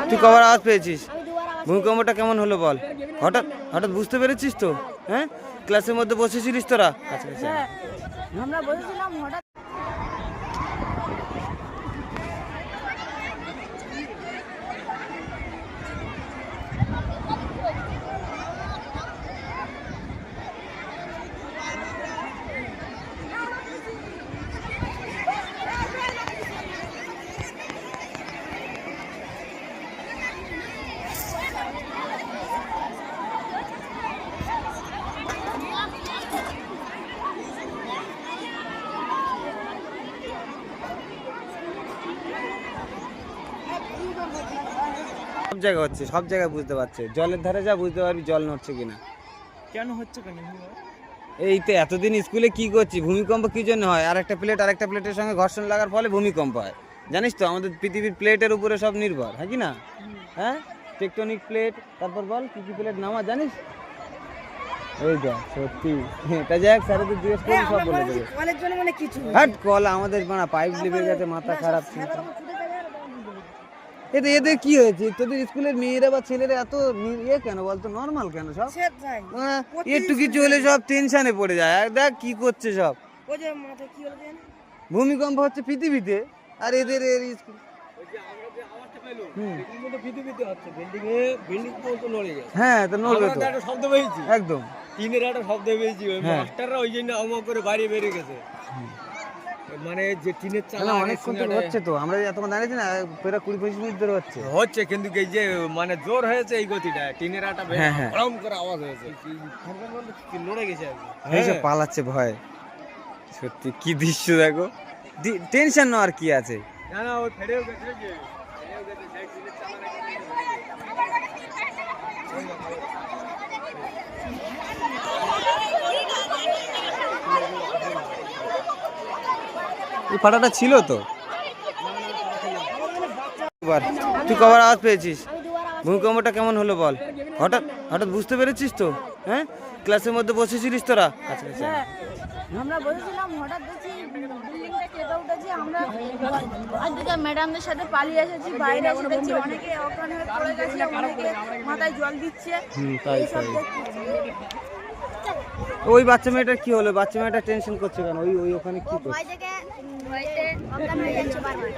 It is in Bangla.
তুই কবার আওয়াজ পেয়েছিস? ভূমিকম্পটা কেমন হলো বল? হঠাৎ হঠাৎ বুঝতে পেরেছিস তো? হ্যাঁ, ক্লাসের মধ্যে বসেছিলিস তোরা? আমরা বসেছিলাম হঠাৎ। সব জায়গায় হচ্ছে, সব জায়গায় বুঝতে পারছে। জলের ধারে যা বুঝতে পারবি জল নড়ছে কিনা। কেন হচ্ছে কেন? এই তো এতদিন স্কুলে কি করছি, ভূমিকম্প কি জন্য হয়? আরেকটা প্লেটের সঙ্গে ঘর্ষণ লাগার ফলে ভূমিকম্প হয়। জানিস তো আমাদের পৃথিবীর প্লেটের উপরে সব নির্ভর, হ্যাঁ কি না? হ্যাঁ, টেকটনিক প্লেট, তারপর বল কি কি প্লেট নামা জানিস? এই তো সত্যি। তা যাক, স্যারদের জিজ্ঞেস করে সব বলে দেবে। কলের জন্য মানে কিছু হাট কল আমাদের পাইপ লিভে গেছে, মাথা খারাপ। এদের কি হয়েছে? তোদের স্কুলের মেয়েরা বা ছেলেরা এত ইয়ে কেন বলতো? নর্মাল কেন সব? একটু কিছু হলে সব টেনশনে পড়ে যায়। আর দেখ কি করছে সব। ভূমিকম্প হচ্ছে পৃথিবীতে, আর এদের স্কুল। হ্যাঁ, তো নড়বে তো। শব্দ পেয়েছি, একদম টিনের একটা শব্দ পেয়েছি। ওই মাস্টাররা ওই জন্য আমা করে বাইরে বেরিয়ে গেছে। মানে যে টিনের চালা অনেকক্ষণ ধরে হচ্ছে তো, আমরা তখন জানিস না, প্রায় 20-25 মিনিট ধরে হচ্ছে, কিন্তু এই যে মানে জোর হয়েছে এই গতিটা, টিনের একটা ভরম করে আওয়াজ হয়েছে, কি লড়ে গেছে এইসব পালাচ্ছে ভয়। সত্যি কি দৃশ্য দেখো, টেনশন নেওয়ার কি আছে? না না, ওই ফেরেও গেছে যে এই ফাটাটা ছিল তো। তুই কবার আওয়াজ পেয়েছিস? ভূমিকম্পটা কেমন হলো বল? হঠাৎ হঠাৎ বুঝতে পেরেছিস তো? হ্যাঁ, ক্লাসের মধ্যে বসেছিলিস তোরা? আমরা বসেছিলাম হঠাৎ দেখি বিল্ডিংটা কেঁপে উঠেছে। আমরা আজকে ম্যাডামদের সাথে পালিয়ে এসেছি, বাইরে এসে দেখছি অনেকে অজ্ঞান হয়ে পড়ে গেছে, অনেকে মাথায় জল দিচ্ছে। ওই বাচ্চা মেয়েটার কি হলো? বাচ্চা মেয়েটা টেনশন করছে কেন? ওই ওখানে কি করছে? ভয় থেকে অজ্ঞান হয়ে যাচ্ছে বারবার।